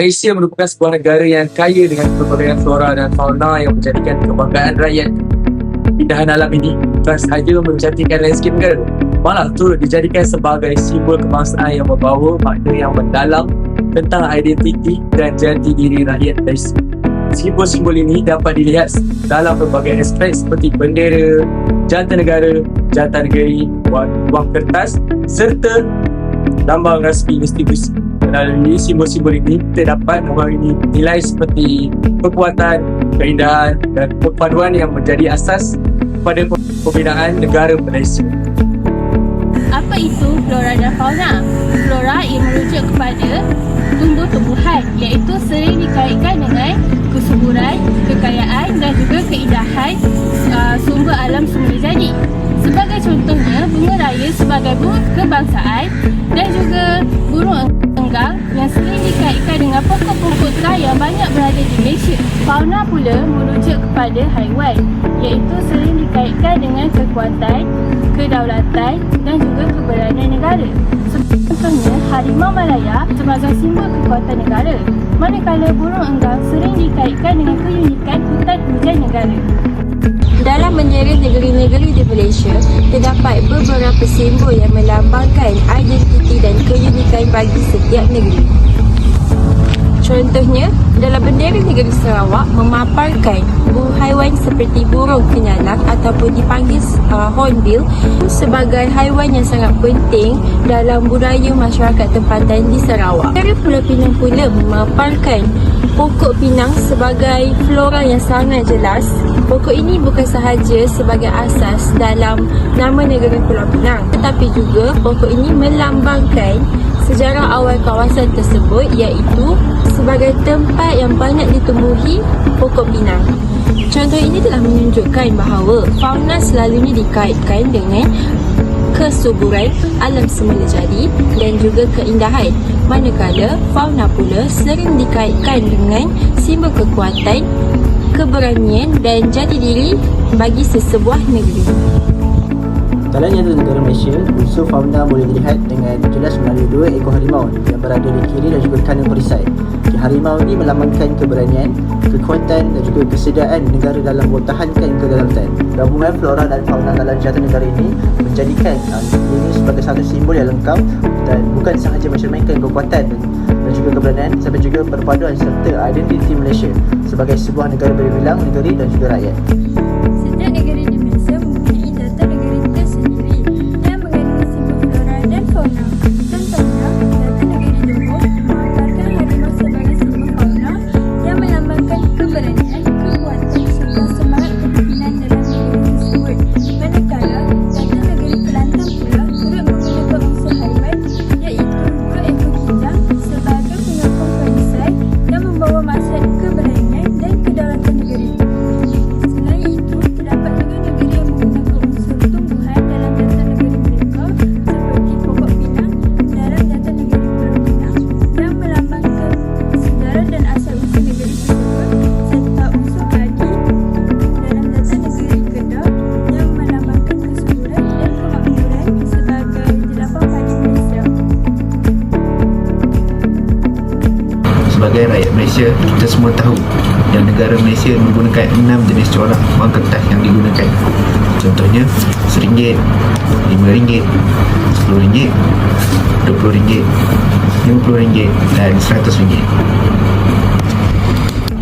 Malaysia merupakan sebuah negara yang kaya dengan pelbagai flora dan fauna yang menjadikan kebanggaan rakyat. Keindahan alam ini bukan sahaja mencantikkan landscape negara, malah turut dijadikan sebagai simbol kebangsaan yang membawa makna yang mendalam tentang identiti dan jati diri rakyat Malaysia. Simbol-simbol ini dapat dilihat dalam pelbagai aspek seperti bendera, jantan negara, jantan negeri, wang kertas serta lambang rasmi institusi. Melalui simbol-simbol ini, kita dapat memberi nilai seperti kekuatan, keindahan dan perpaduan yang menjadi asas pada pembinaan negara Malaysia. Apa itu flora dan fauna? Flora ia merujuk kepada tumbuh-tumbuhan, iaitu sering dikaitkan dengan kesuburan, kekayaan dan juga keindahan sumber alam semula jadi. Sebagai contohnya, bunga raya sebagai bunga kebangsaan dan juga burung enggang yang sering dikaitkan dengan pokok-pokok tua yang banyak berada di Malaysia. Fauna pula merujuk kepada haiwan, iaitu sering dikaitkan dengan kekuatan, kedaulatan dan juga keberanian negara. Contohnya, harimau Malaya sebagai simbol kekuatan negara, manakala burung enggang sering dikaitkan dengan keunikan hutan hujan negara. Dalam bendera negeri-negeri di Malaysia, terdapat beberapa simbol yang melambangkan identiti dan keunikan bagi setiap negeri. Contohnya, dalam bendera negeri Sarawak memaparkan haiwan seperti burung kenyalang ataupun dipanggil hornbill sebagai haiwan yang sangat penting dalam budaya masyarakat tempatan di Sarawak. Bendera Pulau Pinang pula memaparkan pokok pinang sebagai flora yang sangat jelas. Pokok ini bukan sahaja sebagai asas dalam nama negara Pulau Pinang, tetapi juga pokok ini melambangkan sejarah awal kawasan tersebut, iaitu sebagai tempat yang banyak ditumbuhi pokok pinang. Contoh ini telah menunjukkan bahawa fauna selalunya dikaitkan dengan kesuburan alam semula jadi dan juga keindahan, manakala fauna pula sering dikaitkan dengan simbol kekuatan, keberanian dan jati diri bagi sesebuah negeri. Dalam nyata negara Malaysia, unsur fauna boleh dilihat dengan jelas melalui dua ekor harimau yang berada di kiri dan juga kanan perisai. Harimau ini melambangkan keberanian, kekuatan dan juga kesediaan negara dalam mempertahankan kedaulatan. Gabungan flora dan fauna dalam jantan negara ini menjadikan ini sebagai satu simbol yang lengkap dan bukan sahaja mencerminkan kekuatan dan juga keberanian, tetapi juga perpaduan serta identiti Malaysia sebagai sebuah negara berbilang negeri dan juga rakyat. Setiap negeri di Malaysia mempunyai data negeri tersendiri yang mengandungi simbol flora dan fauna. Contohnya, data negeri Johor memaparkan harimau sebagai simbol fauna yang melambangkan keberanian, kekuatan serta semangat kepimpinan dalam negeri tersebut. Manakala, data negeri Kelantan pula turut menggunakan unsur haiwan, iaitu dua ekor kijang sebagai penyokong perisai yang membawa maksud keberanian dan kedaulatan negeri. Selain itu, terdapat juga negeri yang menggunakan unsur tumbuhan dalam data negeri mereka seperti pokok pinang dalam data negeri Pulau Pinang yang melambangkan sejarah dan asal usul negeri tersebut, serta unsur padi dalam data negeri Kedah yang melambangkan kesuburan dan kemakmuran sebagai jelapang padi Malaysia. Sebagai rakyat Malaysia, kita semua tahu yang negara Malaysia menggunakan 6 jenis corak wang kertas yang digunakan. Contohnya RM1, RM5, RM10, RM20, RM50 dan RM100.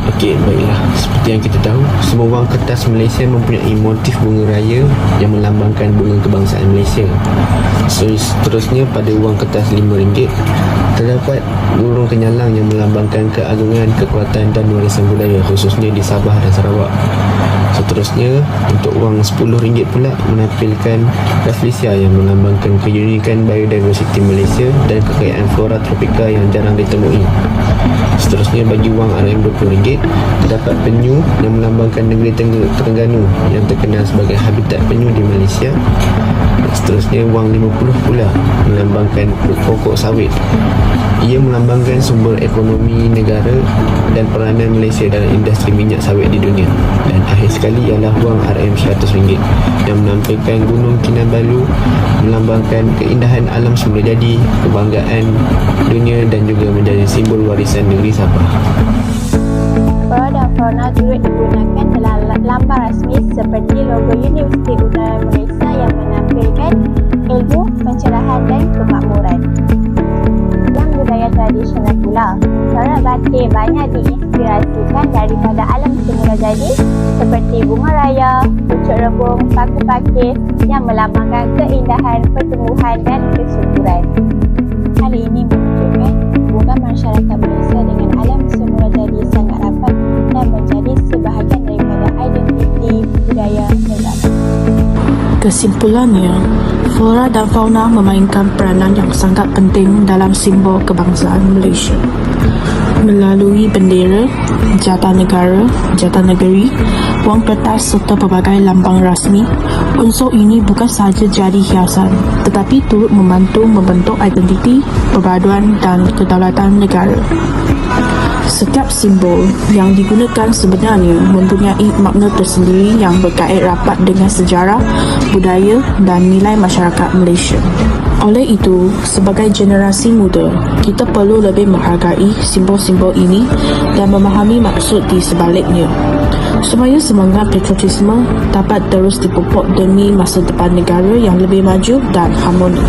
Okey, baiklah. Seperti yang kita tahu, semua wang kertas Malaysia mempunyai motif bunga raya yang melambangkan bunga kebangsaan Malaysia. Seterusnya, pada wang kertas RM5 terdapat burung kenyalang yang melambangkan keagungan, kekuatan dan warisan budaya, khususnya di Sabah dan Sarawak. Seterusnya, untuk wang RM10 pula menampilkan rafflesia yang melambangkan keunikan biodiversiti Malaysia dan kekayaan flora tropika yang jarang ditemui. Seterusnya, bagi wang RM20 terdapat penyu yang melambangkan negeri Terengganu yang terkenal sebagai habitat penyu di Malaysia. Seterusnya, wang RM50 pula melambangkan pokok sawit. Ia melambangkan sumber ekonomi negara dan peranan Malaysia dalam industri minyak sawit di dunia. Dan akhir sekali ialah wang RM100 yang menampilkan Gunung Kinabalu, melambangkan keindahan alam semula jadi, kebanggaan dunia dan juga menjadi simbol warisan kebangsaan negeri Sabah. Flora dan fauna turut digunakan dalam lambang rasmi seperti logo Universiti Udara Malaysia yang menampilkan ilmu, pencerahan dan kemakmuran. Yang budaya tradisional pula, corak batik banyak diinspirasikan daripada alam semula jadi seperti bunga raya, pucuk rebung, paku pakis yang melambangkan keindahan, pertumbuhan dan kesuburan. Hal ini menunjukkan hubungan masyarakat Malaysia dengan alam semula jadi sangat rapat dan menjadi sebahagian daripada identiti budaya negara. Kesimpulannya, flora dan fauna memainkan peranan yang sangat penting dalam simbol kebangsaan Malaysia. Melalui bendera, jata negara, jata negeri, wang kertas serta pelbagai lambang rasmi, unsur ini bukan sahaja jadi hiasan tetapi turut membantu membentuk identiti, perpaduan dan kedaulatan negara. Setiap simbol yang digunakan sebenarnya mempunyai makna tersendiri yang berkait rapat dengan sejarah, budaya dan nilai masyarakat Malaysia. Oleh itu, sebagai generasi muda, kita perlu lebih menghargai simbol-simbol ini dan memahami maksud di sebaliknya, supaya semangat patriotisme dapat terus dipupuk demi masa depan negara yang lebih maju dan harmoni.